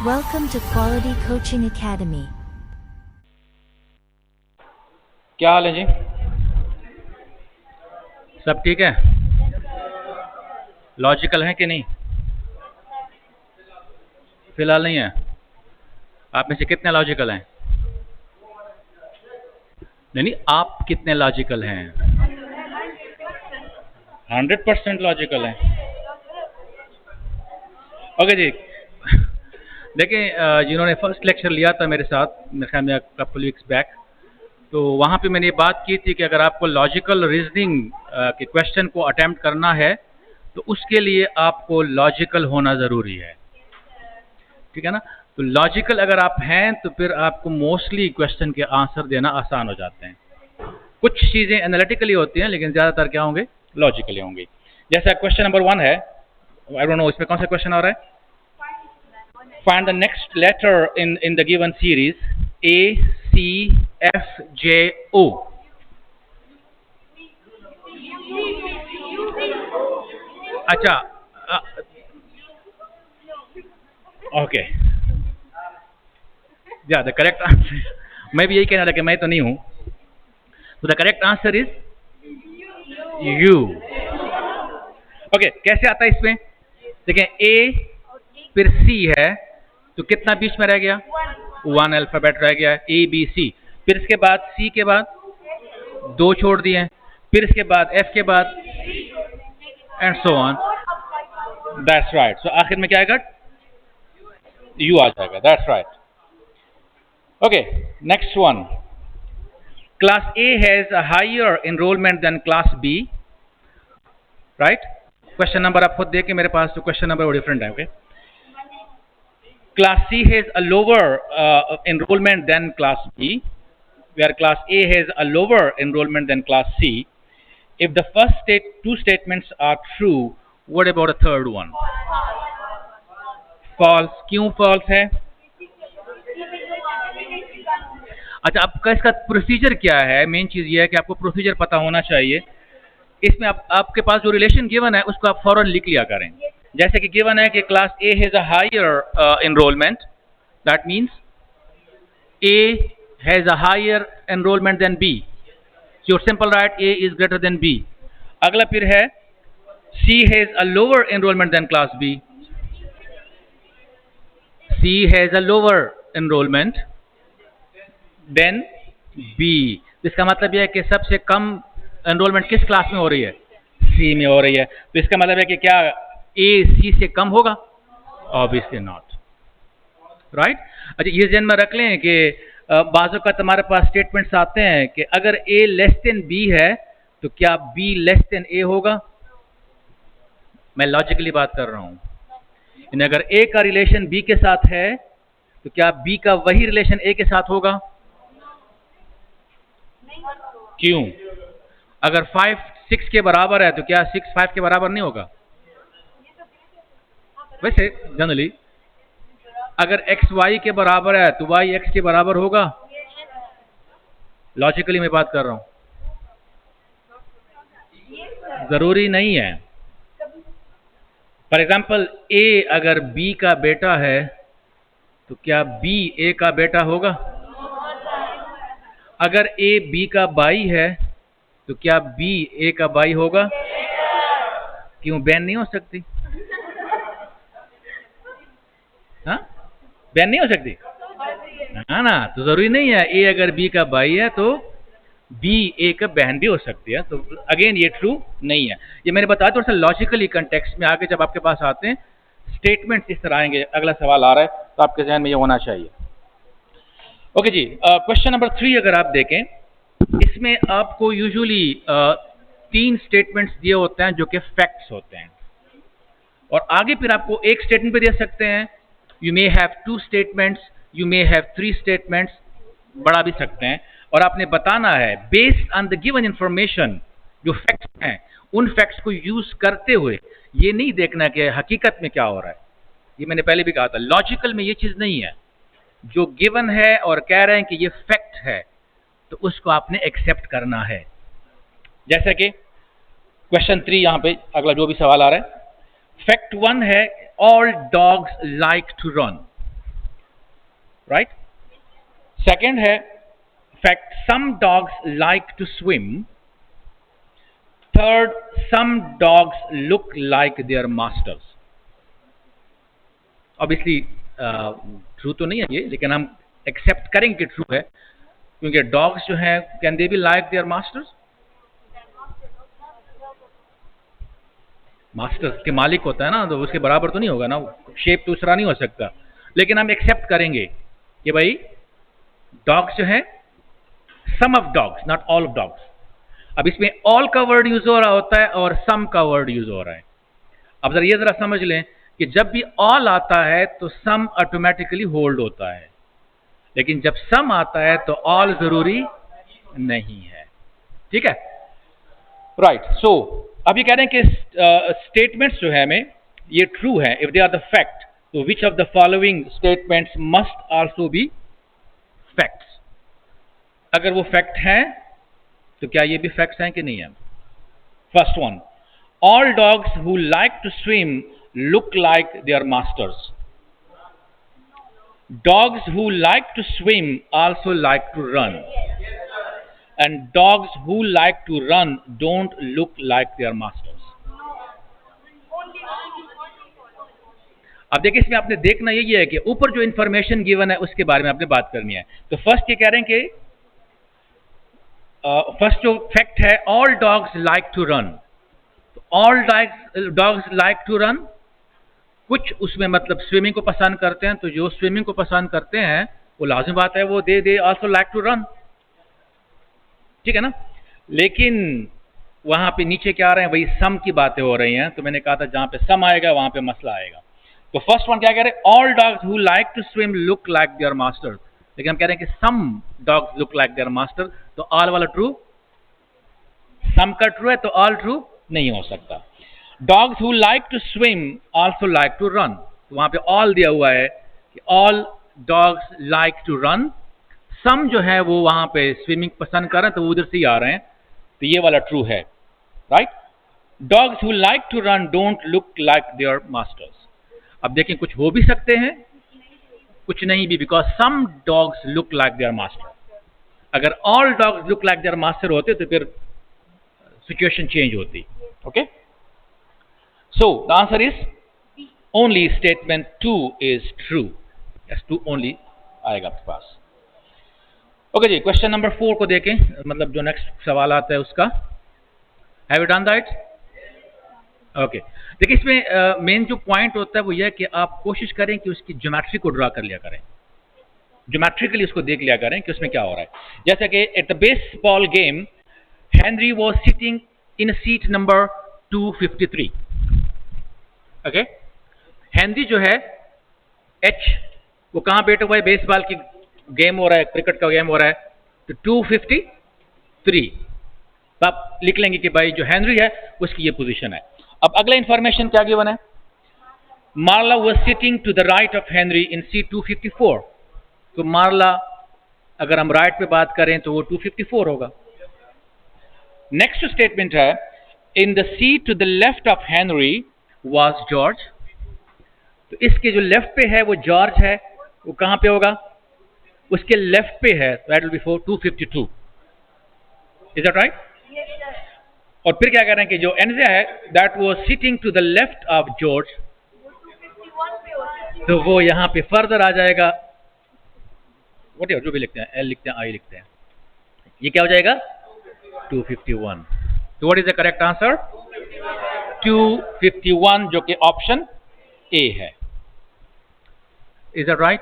Welcome to Quality Coaching Academy. क्या हाल है जी? सब ठीक है? लॉजिकल है कि नहीं? फिलहाल नहीं है। आप में से कितने लॉजिकल हैं? नहीं, आप कितने लॉजिकल हैं? 100% लॉजिकल हैं। ओके जी। देखिए, जिन्होंने फर्स्ट लेक्चर लिया था मेरे साथ, मेरे ख्याल में कपल वीक्स बैक, तो वहाँ पे मैंने ये बात की थी कि अगर आपको लॉजिकल रीजनिंग के क्वेश्चन को अटेम्प्ट करना है तो उसके लिए आपको लॉजिकल होना ज़रूरी है। ठीक है ना? तो लॉजिकल अगर आप हैं तो फिर आपको मोस्टली क्वेश्चन के आंसर देना आसान हो जाते हैं। कुछ चीज़ें एनालिटिकली होती हैं लेकिन ज़्यादातर क्या होंगे? लॉजिकली होंगी। जैसा क्वेश्चन नंबर 1 है, आई डोंट नो इसमें कौन सा क्वेश्चन आ रहा है। Find the next letter in the given series A, C, F, J, O. अच्छा, ओके, या द करेक्ट आंसर, मैं भी यही कहना था कि मैं तो नहीं हूं। तो the correct answer is you. Okay, कैसे आता है इसमें? देखें, ए फिर सी है तो कितना बीच में रह गया? 1 अल्फाबेट रह गया, ए बी सी। फिर इसके बाद सी के बाद 2 छोड़ दिए, फिर इसके बाद एफ के बाद and so on. That's right. So आखिर में क्या आएगा? यू आ जाएगा। That's right. Okay, next one. Class A has a higher enrolment than class B, right? Question number आप खुद देखिए, मेरे पास तो क्वेश्चन नंबर वो डिफरेंट है। Okay, Class C has a lower enrollment than Class B, where Class A has a lower enrollment than Class C. If the first two statements are true, what about the third one? False. क्यों false है? अच्छा, आपका इसका procedure क्या है? Main चीज ये है कि आपको प्रोसीजर पता होना चाहिए। इसमें आपके पास जो रिलेशन गिवन है उसको आप फौरन लिख लिया करें। जैसे कि गिवन है कि class A has a higher enrolment, that means A has a higher enrolment than B, so simple right A is greater than B. अगला फिर है C has a lower enrolment than class B, C has a lower enrolment than B. इसका मतलब यह है कि सबसे कम enrolment किस क्लास में हो रही है? सी में हो रही है। तो इसका मतलब है कि क्या ए सी से कम होगा? Obviously not, right? अच्छा, ये ध्यान में रख लें कि बाज़ों का तुम्हारे पास स्टेटमेंट्स आते हैं कि अगर ए लेस देन बी है तो क्या बी लेस देन ए होगा? मैं लॉजिकली बात कर रहा हूं। अगर ए का रिलेशन बी के साथ है तो क्या बी का वही रिलेशन ए के साथ होगा? क्यों? अगर 5 6 के बराबर है तो क्या 6 5 के बराबर नहीं होगा? वैसे जनरली अगर x y के बराबर है तो y x के बराबर होगा। लॉजिकली मैं बात कर रहा हूं, जरूरी नहीं है। फॉर एग्जाम्पल a अगर b का बेटा है तो क्या b a का बेटा होगा? अगर a b का भाई है तो क्या b a का भाई होगा? क्यों बहन नहीं हो सकती? हाँ, बहन नहीं हो सकती, हाँ ना? तो जरूरी नहीं है ए अगर बी का भाई है तो बी ए का बहन भी हो सकती है। तो अगेन ये ट्रू नहीं है। ये मैंने बताया थोड़ा सा लॉजिकली कंटेक्स्ट में। आगे जब आपके पास आते हैं स्टेटमेंट इस तरह आएंगे। अगला सवाल आ रहा है तो आपके ध्यान में ये होना चाहिए। ओके जी, क्वेश्चन नंबर 3 अगर आप देखें, इसमें आपको यूजुअली 3 स्टेटमेंट्स दिए होते हैं जो कि फैक्ट्स होते हैं, और आगे फिर आपको एक स्टेटमेंट भी दे सकते हैं। You may have 2 statements, you may have 3 statements, बढ़ा भी सकते हैं। और आपने बताना है based on the given information, जो फैक्ट्स हैं उन फैक्ट्स को यूज करते हुए। ये नहीं देखना कि हकीकत में क्या हो रहा है। ये मैंने पहले भी कहा था, लॉजिकल में ये चीज नहीं है। जो गिवन है और कह रहे हैं कि ये फैक्ट है तो उसको आपने एक्सेप्ट करना है। जैसे कि क्वेश्चन 3 यहां पे अगला जो भी सवाल आ रहा है, फैक्ट 1 है all dogs like to run. Right. Second है fact, some dogs like to swim. Third, some dogs look like their masters. Obviously true तो नहीं है ये, लेकिन हम एक्सेप्ट करेंगे कि ट्रू है, क्योंकि डॉग्स जो है can they be like their masters? Masters के मालिक होता है ना, तो उसके बराबर तो नहीं होगा ना, शेप दूसरा नहीं हो सकता। लेकिन हम एक्सेप्ट करेंगे कि भाई डॉग्स जो है, some of dogs, not all of dogs. अब इसमें ऑल का वर्ड यूज हो रहा होता है और सम का वर्ड यूज हो रहा है। अब जरा ये जरा समझ लें कि जब भी ऑल आता है तो सम ऑटोमेटिकली होल्ड होता है, लेकिन जब सम आता है तो ऑल जरूरी नहीं है। ठीक है, राइट। सो अब ये कह रहे हैं कि स्टेटमेंट्स जो है हमें ये ट्रू है if they are the fact, तो which of the following statements must also be facts. अगर वो फैक्ट हैं तो क्या ये भी फैक्ट्स हैं कि नहीं है? First one, all dogs who like to swim look like their masters. Dogs who like to swim also like to run, and dogs who like to run don't look like their masters. अब देखिए, इसमें आपने देखना ये है कि ऊपर जो इंफॉर्मेशन गिवन है उसके बारे में आपने बात करनी है। तो फर्स्ट ये कह रहे हैं कि फर्स्ट जो फैक्ट है, all dogs like to run. All dogs like to run, कुछ उसमें मतलब स्विमिंग को पसंद करते हैं, तो जो स्विमिंग को पसंद करते हैं वो लाजिम बात है वो they also like to run. ठीक है ना? लेकिन वहां पे नीचे क्या आ रहे हैं, वही सम की बातें हो रही हैं। तो मैंने कहा था जहां पे सम आएगा वहां पे मसला आएगा। तो फर्स्ट वन क्या कह रहे हैं, all dogs who like to swim look like their masters. लेकिन हम कह रहे हैं कि some dogs look like their master, तो ऑल वाला ट्रू, सम का ट्रू है तो ऑल ट्रू नहीं हो सकता। Dogs who like to swim also like to run, तो वहां पे ऑल दिया हुआ है कि all dogs like to run. Some जो है वो वहां पे स्विमिंग पसंद कर रहे हैं तो वो उधर से ही आ रहे हैं, तो ये वाला ट्रू है, right. Dogs who like to run don't look like their masters. अब देखें, कुछ हो भी सकते हैं, कुछ नहीं भी, because some dogs look like their master. अगर all dogs look like their master होते तो फिर सिचुएशन चेंज होती। Okay, so the answer is only statement 2 is true. Yes, 2 only आएगा आपके पास। ओके जी, क्वेश्चन नंबर 4 को देखें, मतलब जो नेक्स्ट सवाल आता है उसका। Have you done that? Okay, देखिए इसमें मेन जो पॉइंट होता है वो यह है कि आप कोशिश करें कि उसकी ज्योमेट्री को ड्रा कर लिया करें, ज्योमेट्रिकली उसको देख लिया करें कि उसमें क्या हो रहा है। जैसे कि at the baseball game Henry was sitting in seat number 253। Okay, Henry जो है एच, वो कहां बैठा हुआ है? बेसबॉल की गेम हो रहा है, क्रिकेट का गेम हो रहा है, तो 253। तो आप लिख लेंगे कि भाई जो हेनरी है उसकी ये पोजीशन है। अब अगला इंफॉर्मेशन क्या गिवन है? Marla was sitting to the right of Henry in seat 254। तो मार्ला अगर हम राइट पे बात करें तो वो 254 होगा। नेक्स्ट स्टेटमेंट है, in the seat to the left of Henry was George. तो इसके जो लेफ्ट पे है वो जॉर्ज है, वो कहां पे होगा? उसके लेफ्ट पे है, that will be for 252। Is that right? और फिर क्या कह रहे हैं कि जो एनजे है that was sitting to the left of George, तो वो यहां पे फर्दर आ जाएगा, व्हाटएवर जो भी लिखते हैं, एल लिखते हैं, आई लिखते हैं, ये क्या हो जाएगा? 251। तो what is the correct answer? 251, जो कि ऑप्शन ए है। Is that right?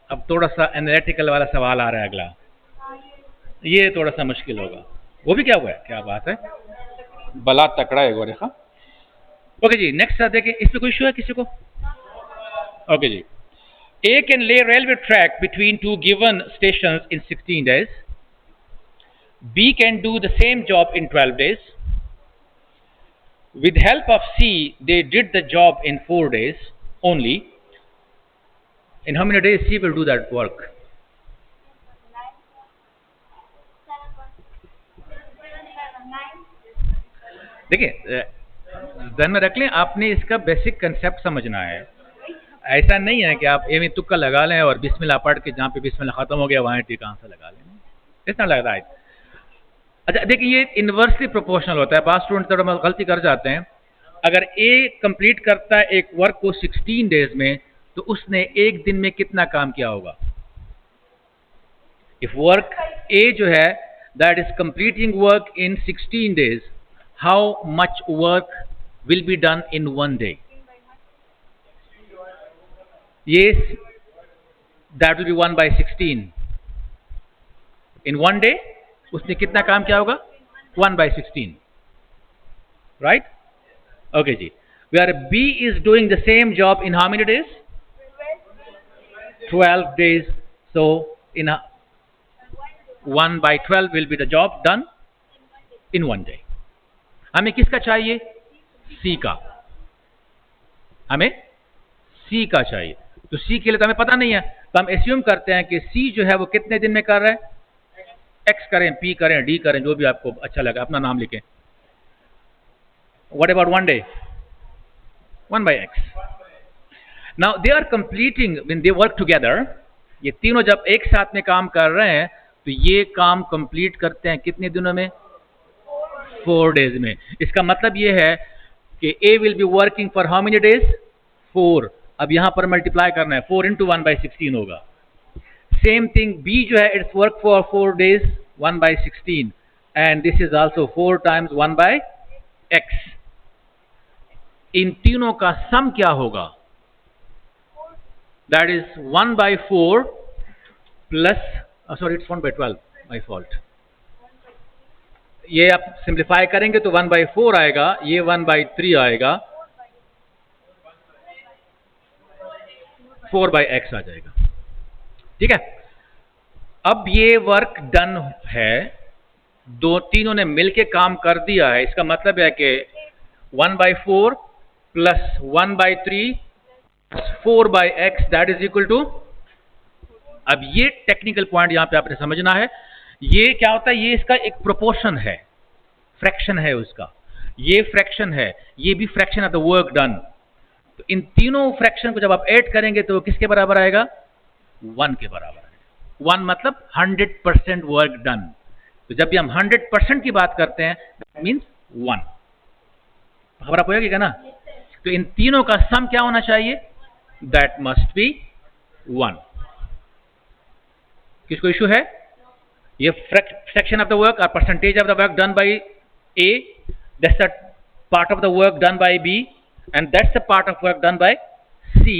अब थोड़ा सा एनालिटिकल वाला सवाल आ रहा है अगला, ये थोड़ा सा मुश्किल होगा। वो भी क्या हुआ है, क्या बात है, बला तकड़ा है वो रेखा। ओके जी, नेक्स्ट देखें, इसमें कोई इशू है किसी को? ओके जी, A can lay railway track between two given stations in 16 days. B can do the same job in 12 days. With help of C, they did the job in 4 days only. In how many days C will do that work? देखिए ध्यान में रख लें, आपने इसका basic concept समझना है। ऐसा नहीं है कि आप एम तुक्का लगा लें और बिस्मिल्लाह पढ़ के जहाँ पे बिस्मिल्लाह खत्म हो गया वहाँ टीका आंसर लगा लें, इतना लगता है। अच्छा देखिए, ये इन्वर्सली प्रोपोर्शनल होता है। बात स्टूडेंट थोड़ा गलती कर जाते हैं। अगर ए कंप्लीट करता है एक वर्क को 16 डेज में, तो उसने एक दिन में कितना काम किया होगा? इफ वर्क ए जो है that is completing work in 16 days, how much work will be done in 1 day? Yes, that will be 1/16. In 1 day, उसने कितना काम किया होगा? 1/16. Right? Okay ji. Where B is doing the same job in how many days? 12 days. So in 1/12 will be the job done in 1 day. हमें किसका चाहिए? C का। हमें C का चाहिए। तो C के लिए तो हमें पता नहीं है, तो हम एस्यूम करते हैं कि C जो है वो कितने दिन में कर रहा है? X करें, P करें, D करें, जो भी आपको अच्छा लगा, अपना नाम लिखें। What about 1 day? 1/x. Now they are completing when they work together. ये तीनों जब एक साथ में काम कर रहे हैं तो ये काम कंप्लीट करते हैं कितने दिनों में? 4 डेज में। इसका मतलब ये है कि A will be working for how many days? 4। अब यहां पर मल्टीप्लाई करना है, 4 into 1/16 होगा। सेम थिंग B जो है, it's work for 4 days 1/16 and this is also 4 times 1/x। इन तीनों का सम क्या होगा? That is 1/4 plus, sorry it's 1/12, my fault. ये आप सिंप्लीफाई करेंगे तो 1/4 आएगा, ये 1/3 आएगा, 4/x आ जाएगा। ठीक है, अब ये वर्क डन है, तीनों ने मिलके काम कर दिया है। इसका मतलब है कि 1/4 plus 1/3 4/x that is equal to, अब ये टेक्निकल पॉइंट यहां पे आपने समझना है। ये क्या होता है? ये इसका एक प्रोपोर्शन है, फ्रैक्शन है उसका, ये फ्रैक्शन है, ये भी fraction of the work done. तो इन तीनों फ्रैक्शन को जब आप ऐड करेंगे तो वो किसके बराबर आएगा? 1 के बराबर आएगा। 1 मतलब 100% वर्क डन। तो जब भी हम 100% की बात करते हैं दैट मीन्स 1। खबर आप होगी क्या ना? तो इन तीनों का सम क्या होना चाहिए? That must be 1। किसको इशू है? ये फ्रैक्शन ऑफ द वर्क और percentage of the work done by A, that's the part of the work done by B and that's the part of work done by C।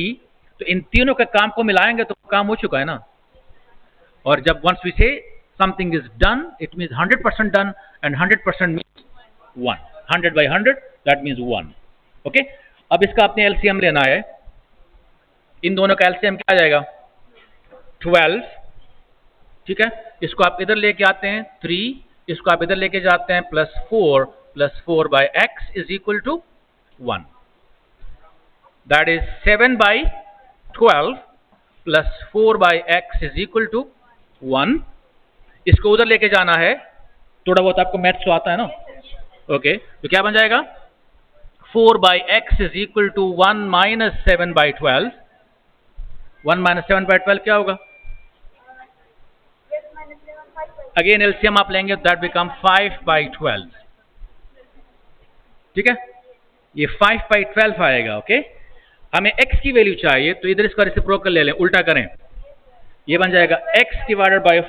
तो इन तीनों के काम को मिलाएंगे तो काम हो चुका है ना। और जब once we say something is done, it means 100% done and 100% means 1। 100/100 that means 1। Okay, अब इसका आपने एलसीएम लेना है। इन दोनों का एलसीएम क्या आ जाएगा? 12। ठीक है, इसको आप इधर लेके आते हैं 3, इसको आप इधर लेके जाते हैं +4 + 4/x is equal to 1। That is 7/12 + 4/x is equal to 1। इसको उधर लेके जाना है, थोड़ा बहुत आपको मैथ्स तो आता है ना? ओके, तो क्या बन जाएगा? 4/x is equal to 1 - 7/12। 1 - 7/12 क्या होगा? अगेन एलसीएम आप लेंगे दैट बिकम 5/12। ठीक है, ये 5/12 आएगा। ओके, हमें x की वैल्यू चाहिए तो इधर इसका रेसिप्रोकल ले लें, उल्टा करें, ये बन जाएगा x /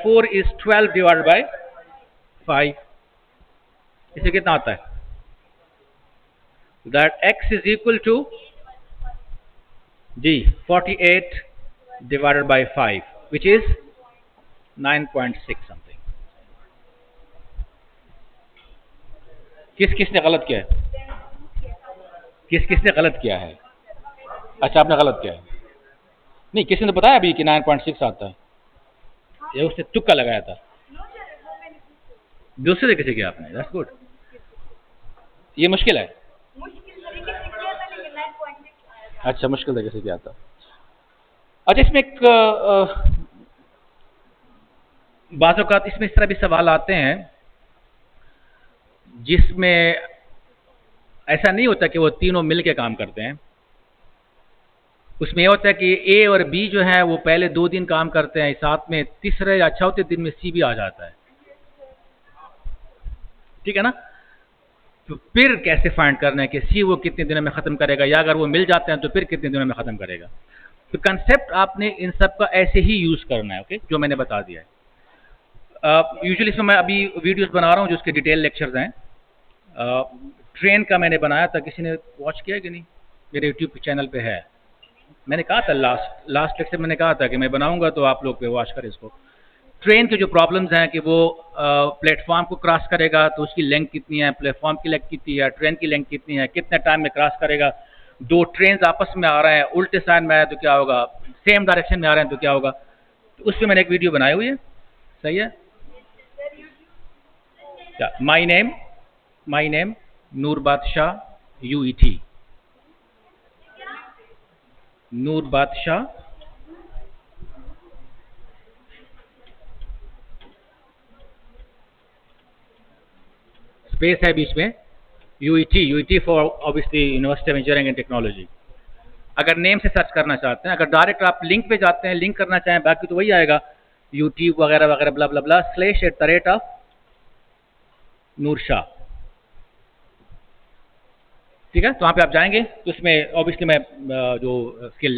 4 इज 12 / 5। इसे कितना आता है? That x is equal to जी 48 / 5 विच इज 9.6 समथिंग। किसने गलत किया है? किसने गलत किया है? अच्छा, आपने गलत किया है। नहीं, किसी ने बताया अभी कि 9.6 आता है, ये उसने तुक्का लगाया था। दूसरे तरीके से किया आपने, दैट्स गुड। ये मुश्किल है। अच्छा, मुश्किल तरीके से किया था। अच्छा, इसमें एक बाज़ औक़ात इसमें इस तरह भी सवाल आते हैं जिसमें ऐसा नहीं होता कि वो तीनों मिलके काम करते हैं। उसमें ये होता है कि ए और बी जो है वो पहले 2 दिन काम करते हैं साथ में, तीसरे या चौथे दिन में सी भी आ जाता है, ठीक है ना। तो फिर कैसे फाइंड करना है कि सी वो कितने दिनों में खत्म करेगा, या अगर वो मिल जाते हैं तो फिर कितने दिनों में खत्म करेगा। तो कंसेप्ट आपने इन सब का ऐसे ही यूज करना है, ओके, जो मैंने बता दिया है। यूजुअली इसमें मैं अभी वीडियोस बना रहा हूँ जो उसके डिटेल लेक्चर्स हैं। ट्रेन का मैंने बनाया था, किसी ने वॉच किया कि नहीं, मेरे यूट्यूब चैनल पे है। मैंने कहा था लास्ट लेक्चर मैंने कहा था कि मैं बनाऊंगा तो आप लोग पे वॉच करें इसको। ट्रेन के जो प्रॉब्लम्स हैं कि वो प्लेटफॉर्म को क्रॉस करेगा तो उसकी लेंथ कितनी है, प्लेटफॉर्म की लेंथ कितनी है, ट्रेन की लेंथ कितनी है, कितने टाइम में क्रॉस करेगा, 2 ट्रेन आपस में आ रहे हैं, उल्टे साइड में आए तो क्या होगा, सेम डायरेक्शन में आ रहे हैं तो क्या होगा। तो उस पर मैंने एक वीडियो बनाई हुई है, सही है। माई नेम नूर बादशाह UET, नूर बादशाह स्पेस है बीच में, UET for obviously university of engineering and technology. अगर नेम से सर्च करना चाहते हैं, अगर डायरेक्ट आप लिंक पे जाते हैं, लिंक करना चाहें बाकी तो वही आएगा, यूट्यूब वगैरह वगैरह ब्ला ब्ला ब्ला /@ नूर शाह, ठीक है। तो वहाँ पे आप जाएंगे तो उसमें ऑब्वियसली मैं जो उसके